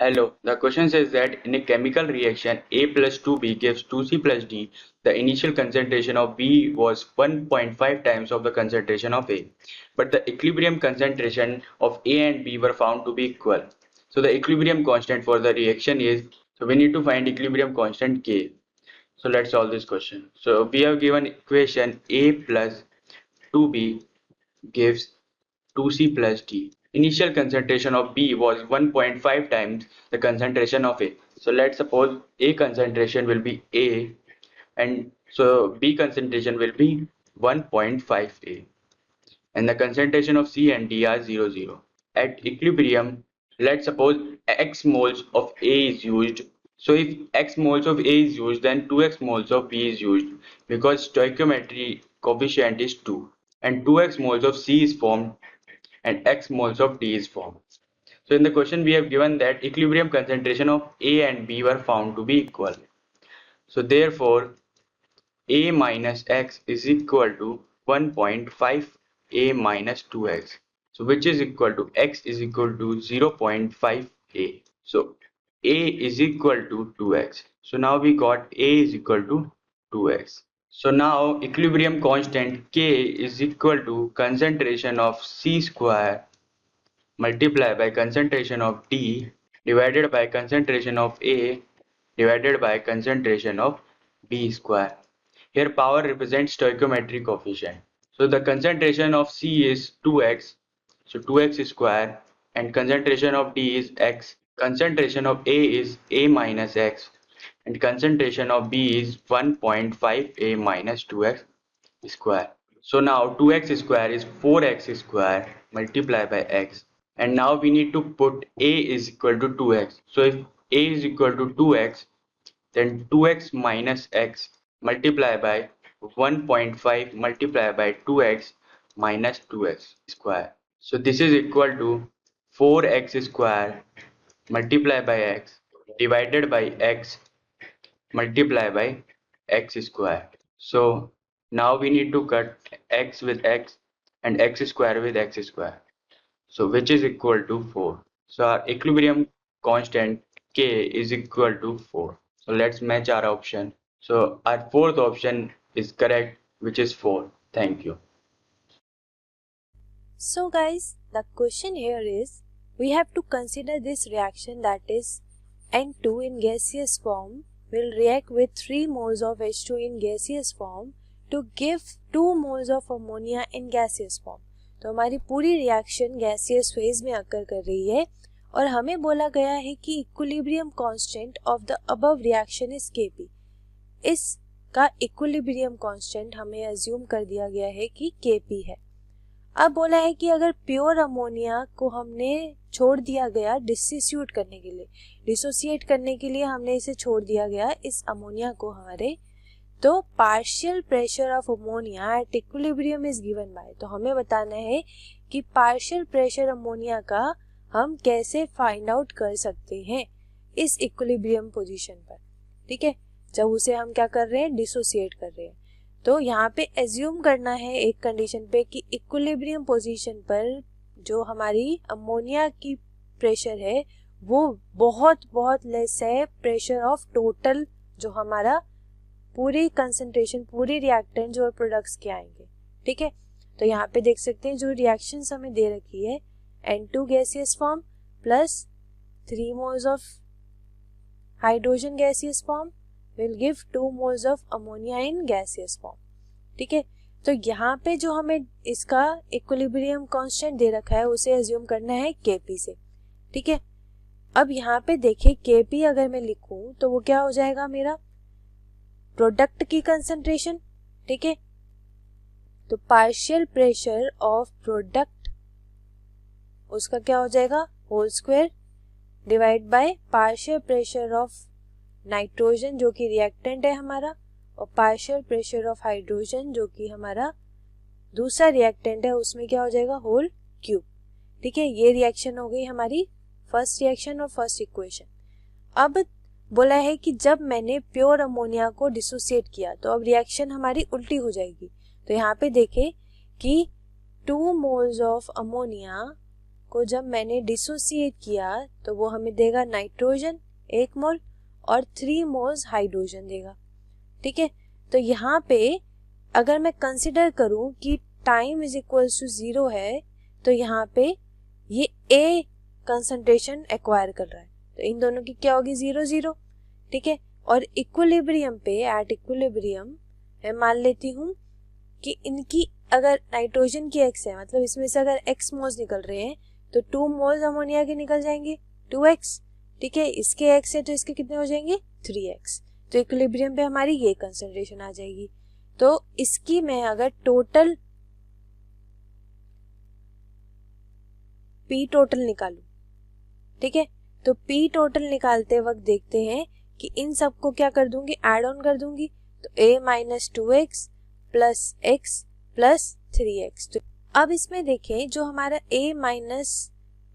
Hello, the question says that in a chemical reaction A plus 2B gives 2C plus D, the initial concentration of B was 1.5 times of the concentration of A, but the equilibrium concentration of A and B were found to be equal. So the equilibrium constant for the reaction is, so we need to find equilibrium constant K. So let's solve this question. So we have given equation A plus 2B gives 2C plus D. Initial concentration of B was 1.5 times the concentration of A. So let's suppose A concentration will be A, and so B concentration will be 1.5 A, and the concentration of C and D are 0, 0. At equilibrium, let's suppose X moles of A is used. So if X moles of A is used, then 2X moles of B is used because stoichiometry coefficient is 2, and 2X moles of C is formed and X moles of D is formed. So in the question we have given that equilibrium concentration of A and B were found to be equal. So therefore A minus X is equal to 1.5 A minus 2X. So which is equal to X is equal to 0.5 A. So A is equal to 2X. So now we got A is equal to 2X. So now equilibrium constant K is equal to concentration of C square multiply by concentration of D divided by concentration of A divided by concentration of B square. Here power represents stoichiometric coefficient. So the concentration of C is 2x, so 2x square, and concentration of D is x. Concentration of A is A minus x, and concentration of B is 1.5 A minus 2x square. So now 2x square is 4x square multiplied by x, and now we need to put A is equal to 2x. So if A is equal to 2x, then 2x minus x multiplied by 1.5 multiplied by 2x minus 2x square. So this is equal to 4x square multiplied by x divided by x multiplied by x square. So now we need to cut x with x and x square with x square. So which is equal to 4. So our equilibrium constant K is equal to 4. So let's match our option. So our fourth option is correct, which is 4. Thank you. So guys, the question here is, we have to consider this reaction, that is N2 in gaseous form will react with 3 moles of H2 in gaseous form to give 2 moles of ammonia in gaseous form. तो हमारी पूरी reaction gaseous phase में अकर कर रही है और हमें बोला गया है कि equilibrium constant of the above reaction is Kp. इसका इक्विलिब्रियम कांस्टेंट हमें अज्यूम कर दिया गया है कि Kp है. अब बोला है कि अगर प्योर अमोनिया को हमने छोड़ दिया गया डिसोसिएट करने के लिए, डिसोसिएट करने के लिए हमने इसे छोड़ दिया गया इस अमोनिया को हमारे, तो partial pressure of ammonia at equilibrium is given by. तो हमें बताना है कि पार्शियल प्रेशर अमोनिया का हम कैसे फाइंड आउट कर सकते हैं इस इक्विलिब्रियम पोजीशन पर. ठीक है, जब उसे हम क्या कर रहे हैं, डिसोसिएट कर रहे हैं. तो यहाँ पे एज्यूम करना है एक कंडीशन पे कि इक्विलिब्रियम पोजीशन पर जो हमारी अमोनिया की प्रेशर है वो बहुत बहुत लेस है प्रेशर ऑफ टोटल जो हमारा पूरी कंसंट्रेशन, पूरी रिएक्टेंट और प्रोडक्ट्स के आएंगे. ठीक है, तो यहाँ पे देख सकते हैं जो रिएक्शंस हमें दे रखी है, N2 gaseous form plus 3 moles of hydrogen gaseous form will give 2 moles of ammonia in gaseous form. ठीक है, तो यहाँ पे जो हमें इसका इक्विलिब्रियम कांस्टेंट दे रखा है उसे एज्यूम करना है Kp से. ठीक है, अब यहाँ पे देखिए Kp अगर मैं लिखूं तो वो क्या हो जाएगा, मेरा प्रोडक्ट की कंसंट्रेशन. ठीक है, तो पार्शियल प्रेशर ऑफ प्रोडक्ट उसका क्या हो जाएगा, whole square divide by partial pressure of nitrogen जो कि रिएक्टेंट है हमारा, और पार्शियल प्रेशर ऑफ हाइड्रोजन जो कि हमारा दूसरा रिएक्टेंट है, उसमें क्या हो जाएगा, होल क्यूब. ठीक है, ये रिएक्शन हो गई हमारी फर्स्ट रिएक्शन और फर्स्ट इक्वेशन. अब बोला है कि जब मैंने प्योर अमोनिया को डिसोसिएट किया तो अब रिएक्शन हमारी उल्टी हो जाएगी. तो यहाँ पे देखें कि 2 मोल्स ऑफ अमोनिया को जब मैंने डिसोसिएट किया तो वो हमें देगा नाइट्रोजन 1 मोल और 3 मोल्स हाइड्रोजन देगा। ठीक है, तो यहाँ पे अगर मैं कंसिडर करूं कि टाइम इज इक्वल्स टू 0 है तो यहाँ पे ये A कंसंट्रेशन एक्वायर कर रहा है, तो इन दोनों की क्या होगी 0 0। ठीक है, और इक्विलिब्रियम पे एट इक्विलिब्रियम मैं मान लेती हूँ कि इनकी अगर नाइट्रोजन की x है, मतलब इसमें से अगर x मोल्स निकल रहे हैं तो 2 मोल्स अमोनिया के निकल जाएंगे 2x। ठीक है, इसके x है तो इसके कितने हो जाएंगे 3x। तो इक्विलिब्रियम पे हमारी ये कंसंट्रेशन आ जाएगी। तो इसकी मैं अगर टोटल P टोटल निकालूं, ठीक है, तो P टोटल निकालते वक्त देखते हैं कि इन सबको क्या कर दूंगी, ऐड ऑन कर दूंगी। तो A minus 2x plus x plus 3x। तो अब इसमें देखें जो हमारा A माइनस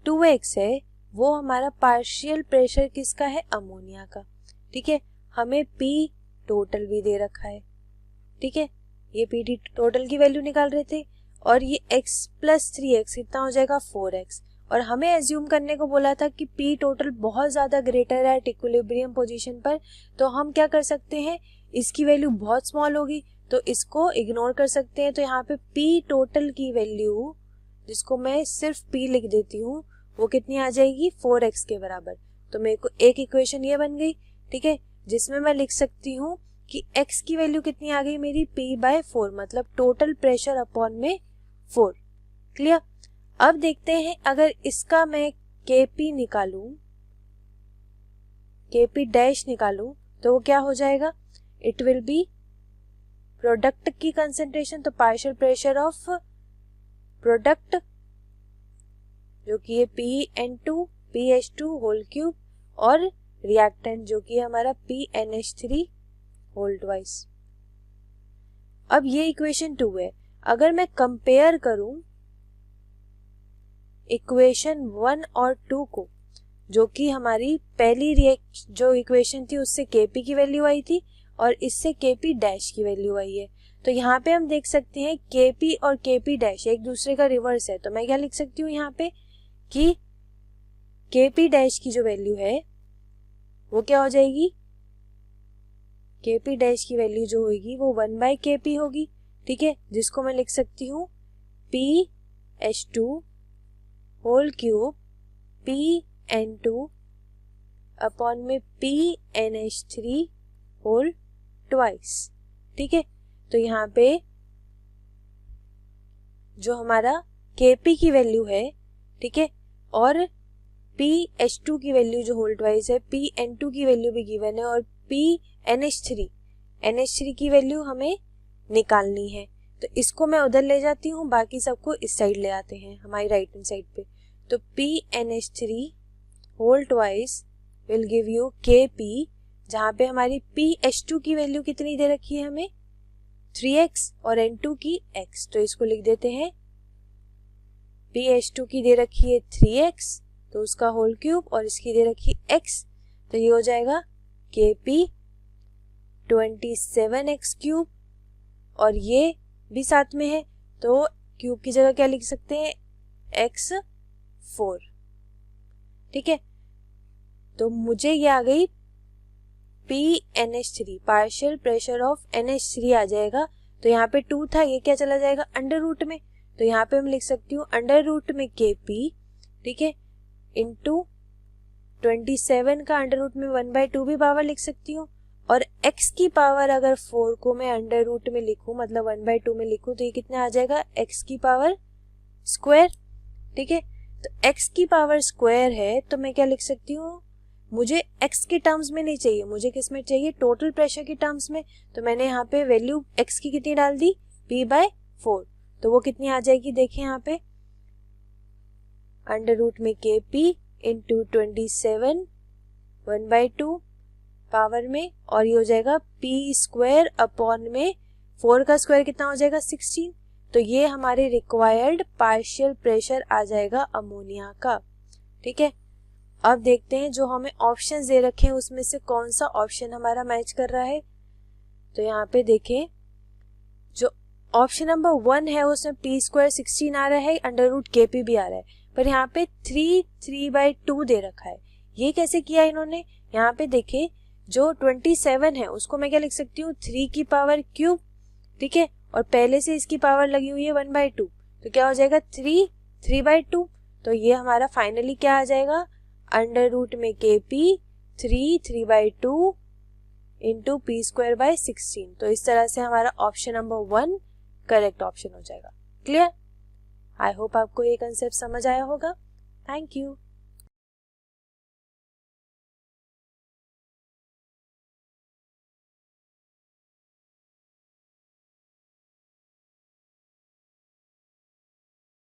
2x है वो हमारा पार्शियल प्रेशर किसका है, अमोनिया का। ठीक है, हमें P टोटल भी दे रखा है। ठीक है, ये P टोटल की वैल्यू निकाल रहे थे और ये x प्लस 3x कितना हो जाएगा 4x। और हमें एज्यूम करने को बोला था कि P टोटल बहुत ज़्यादा ग्रेटर है इक्विलिब्रियम पोजीशन पर, तो हम क्या कर सकते हैं, इसकी वैल्यू बहुत स्मॉल होगी तो इसको इग्नोर कर सकते हैं। तो यहाँ पे P टोटल की वैल्यू, जिसको मैं सिर्फ P लिख देती हूँ, वो कितनी आ जाएगी 4x के बराबर। तो मेरे को एक इक्वेशन ये बन गई। ठीक है, जिसमें मैं लिख सकती हूँ कि x की वैल्यू कितनी आ गई मेरी P/4, मतलब टोटल प्रेशर अपॉन में 4। क्लियर। अब देखते हैं अगर इसका मैं Kp निकालूं, Kp डैश निकालूं तो वो क्या हो जाएगा, इट विल बी प्रोडक्ट की कंसंट्रेशन, तो पार्शियल प्रेशर ऑफ प्रोडक्ट जो कि ये PN2 PH2 होल क्यूब और रिएक्टेंट जो कि हमारा PNH3 होल ट्वाइस। अब ये इक्वेशन 2 है। अगर मैं कंपेयर करूं इक्वेशन 1 और 2 को, जो कि हमारी पहली जो इक्वेशन थी उससे Kp की वैल्यू आई थी और इससे Kp डैश की वैल्यू आई है, तो यहाँ पे हम देख सकते हैं Kp और Kp डैश एक दूसरे का रिवर्स है। तो मैं क्या लिख सकती हूँ यहाँ पे कि Kp डैश की जो वैल्यू है वो क्या हो जाएगी, Kp डैश की वैल्यू जो होगी वो 1/Kp होगी। ठीक है, जिसको मैं लिख सकती हूँ PH2 whole cube PN2 upon में PNH3 होल ट्वाइस। ठीक है, तो यहाँ पे जो हमारा Kp की वैल्यू है, ठीक है, और PH2 की वैल्यू जो होल ट्वाइस है, PN2 की वैल्यू भी गिवन है और NH3 की वैल्यू हमें निकालनी है। तो इसको मैं उधर ले जाती हूँ, बाकी सबको इस साइड ले आते हैं हमारी राइट हैंड साइड पे। तो PNH3 whole twice will give you Kp, जहाँ पे हमारी PH2 की वैल्यू कितनी दे रखी है हमें 3x और N2 की x। तो इसको लिख देते हैं PH2 की दे रखी है 3x तो उसका होल क्यूब और इसकी दे रखी x, तो ये हो जाएगा Kp 27x क्यूब और ये भी साथ में है तो क्यूब की जगह क्या लिख सकते हैं x4। ठीक है, तो मुझे ये आ गई PNH3, partial pressure of NH3 आ जाएगा। तो यहाँ पे 2 था, ये क्या चला जाएगा अंडर रूट में, तो यहाँ पे हम लिख सकती हूँ अंडर रूट में Kp, ठीक है, इंटू 27 का अंडर रूट में 1/2 भी पावर लिख सकती हूँ और x की पावर अगर 4 को मैं अंडर रूट में लिखूं, मतलब 1/2 में लिखूं, तो ये कितना आ जाएगा x की पावर स्क्वायर। ठीक है, तो x की पावर स्क्वायर है तो मैं क्या लिख सकती हूँ, मुझे x के टर्म्स में नहीं चाहिए, मुझे किस में चाहिए, टोटल प्रेशर के टर्म्स में। तो मैंने यहाँ पे वैल्यू x की कितनी डाल दी P/4, तो वो कितनी आ जाएगी, देखें यहाँ पे अंडर रूट में Kp इंटू 27 1/2 पावर में और ये हो जाएगा P² अपॉन में 4 का स्क्वायर कितना हो जाएगा 16। तो ये हमारे रिक्वायर्ड पार्शियल प्रेशर आ जाएगा अमोनिया का। ठीक है, अब देखते हैं जो हमें ऑप्शंस दे रखे हैं उसमें से कौन सा ऑप्शन हमारा मैच कर रहा है। तो यहाँ पे देखें जो ऑप्शन नंबर 1 है उसमें P² 16 आ रहा है, अंडर रूट Kp भी आ रहा है, पर यहाँ पे 3/2 दे रखा है। ये कैसे किया इन्होंने? यहाँ पे देखे जो 27 है उसको मैं क्या लिख सकती हूँ 3 की पावर क्यूब, ठीक है, और पहले से इसकी पावर लगी हुई है 1/2, तो क्या हो जाएगा 3/2। तो ये हमारा फाइनली क्या आ जाएगा अंडर रूट में KP 3/2 इंटू P²/16। तो इस तरह से हमारा ऑप्शन नंबर 1 करेक्ट ऑप्शन हो जाएगा। क्लियर? आई होप आपको ये कंसेप्ट समझ आया होगा। Thank you.